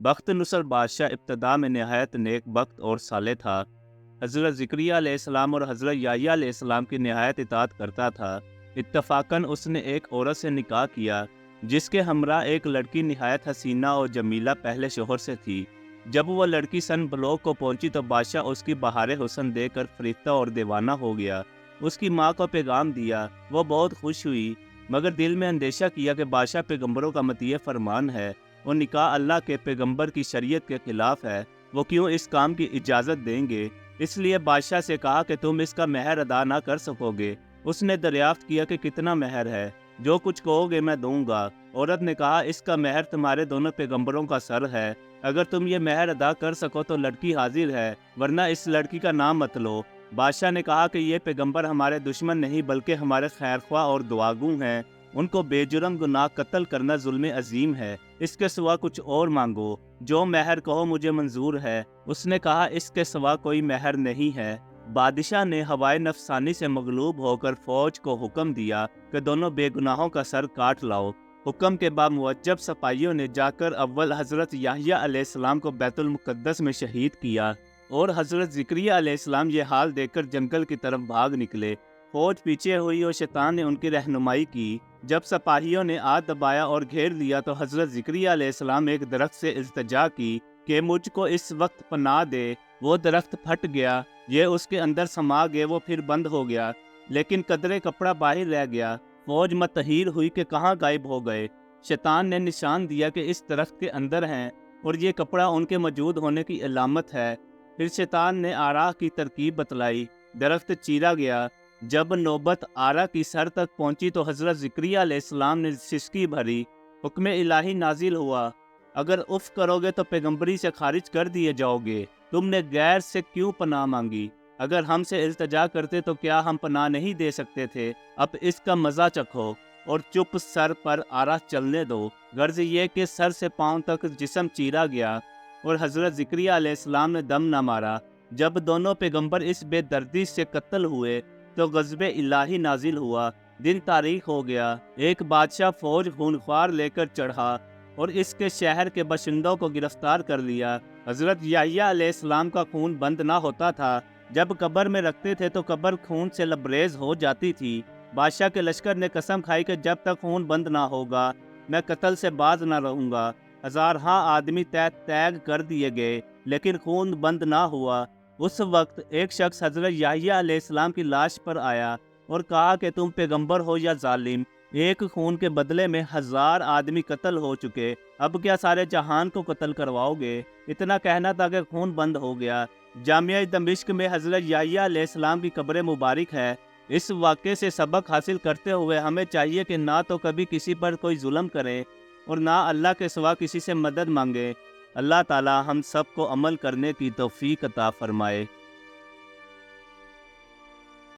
بخت نصر بادشاہ ابتدا میں نہایت نیک بخت اور صالح تھا۔ حضرت زکریا علیہ السلام اور حضرت یحییٰ علیہ السلام کی نہایت اطاعت کرتا تھا۔ اتفاقاً اس نے ایک عورت سے نکاح کیا جس کے ہمراہ ایک لڑکی نہایت حسینہ اور جمیلہ پہلے شوہر سے تھی۔ جب وہ لڑکی سن بلوغ کو پہنچی تو بادشاہ اس کی بہار حسن دے کر فریفتہ اور دیوانہ ہو گیا۔ اس کی ماں کو پیغام دیا، وہ بہت خوش ہوئی، مگر دل میں اندیشہ کیا کہ بادشاہ پیغمبروں کا مطیع فرمان ہے اور نکاح اللہ کے پیغمبر کی شریعت کے خلاف ہے، وہ کیوں اس کام کی اجازت دیں گے؟ اس لیے بادشاہ سے کہا کہ تم اس کا مہر ادا نہ کر سکو گے۔ اس نے دریافت کیا کہ کتنا مہر ہے؟ جو کچھ کہو گے میں دوں گا۔ عورت نے کہا، اس کا مہر تمہارے دونوں پیغمبروں کا سر ہے، اگر تم یہ مہر ادا کر سکو تو لڑکی حاضر ہے، ورنہ اس لڑکی کا نام مت لو۔ بادشاہ نے کہا کہ یہ پیغمبر ہمارے دشمن نہیں بلکہ ہمارے خیرخواہ اور دعاگو ہیں، ان کو بے جرم گناہ قتل کرنا ظلم عظیم ہے، اس کے سوا کچھ اور مانگو، جو مہر کہو مجھے منظور ہے۔ اس نے کہا، اس کے سوا کوئی مہر نہیں ہے۔ بادشاہ نے ہوائے نفسانی سے مغلوب ہو کر فوج کو حکم دیا کہ دونوں بے گناہوں کا سر کاٹ لاؤ۔ حکم کے بعد معجب سپاہیوں نے جا کر اول حضرت یحییٰ علیہ السلام کو بیت المقدس میں شہید کیا اور حضرت زکریا علیہ السلام یہ حال دیکھ کر جنگل کی طرف بھاگ نکلے۔ فوج پیچھے ہوئی اور شیطان نے ان کی رہنمائی کی۔ جب سپاہیوں نے آ دبایا اور گھیر لیا تو حضرت زکریا علیہ السلام ایک درخت سے التجا کی کہ مجھ کو اس وقت پناہ دے۔ وہ درخت پھٹ گیا، یہ اس کے اندر سما گئے، وہ پھر بند ہو گیا، لیکن قدرے کپڑا باہر رہ گیا۔ فوج متحیر ہوئی کہ کہاں غائب ہو گئے۔ شیطان نے نشان دیا کہ اس درخت کے اندر ہیں اور یہ کپڑا ان کے موجود ہونے کی علامت ہے۔ پھر شیطان نے آرا کی ترکیب بتلائی، درخت چیرا گیا۔ جب نوبت آرا کی سر تک پہنچی تو حضرت زکریا علیہ السلام نے سسکی بھری۔ حکم الہی نازل ہوا، اگر اف کرو گے تو پیغمبری سے خارج کر دیے جاؤ گے۔ تم نے غیر سے کیوں پناہ مانگی؟ اگر ہم سے التجا کرتے تو کیا ہم پناہ نہیں دے سکتے تھے؟ اب اس کا مزہ چکھو اور چپ سر پر آرا چلنے دو۔ غرض یہ کہ سر سے پاؤں تک جسم چیرا گیا اور حضرت زکریا علیہ السلام نے دم نہ مارا۔ جب دونوں پیغمبر اس بے دردی سے قتل ہوئے تو غضب الہی نازل ہوا، دن تاریخ ہو گیا۔ ایک بادشاہ فوج خونخوار لے کر چڑھا اور اس کے شہر کے باشندوں کو گرفتار کر لیا۔ حضرت یحییٰ علیہ السلام کا خون بند نہ ہوتا تھا، جب قبر میں رکھتے تھے تو قبر خون سے لبریز ہو جاتی تھی۔ بادشاہ کے لشکر نے قسم کھائی کہ جب تک خون بند نہ ہوگا میں قتل سے باز نہ رہوں گا۔ ہزارہا آدمی تیگ کر دیے گئے لیکن خون بند نہ ہوا۔ اس وقت ایک شخص حضرت یحییٰ علیہ السلام کی لاش پر آیا اور کہا کہ تم پیغمبر ہو یا ظالم؟ ایک خون کے بدلے میں 1000 آدمی قتل ہو چکے، اب کیا سارے جہان کو قتل کرواؤ گے؟ اتنا کہنا تھا کہ خون بند ہو گیا۔ جامعہ دمشق میں حضرت یحییٰ علیہ السلام کی قبر مبارک ہے۔ اس واقعے سے سبق حاصل کرتے ہوئے ہمیں چاہیے کہ نہ تو کبھی کسی پر کوئی ظلم کرے اور نہ اللہ کے سوا کسی سے مدد مانگے۔ اللہ تعالی ہم سب کو عمل کرنے کی توفیق عطا فرمائے۔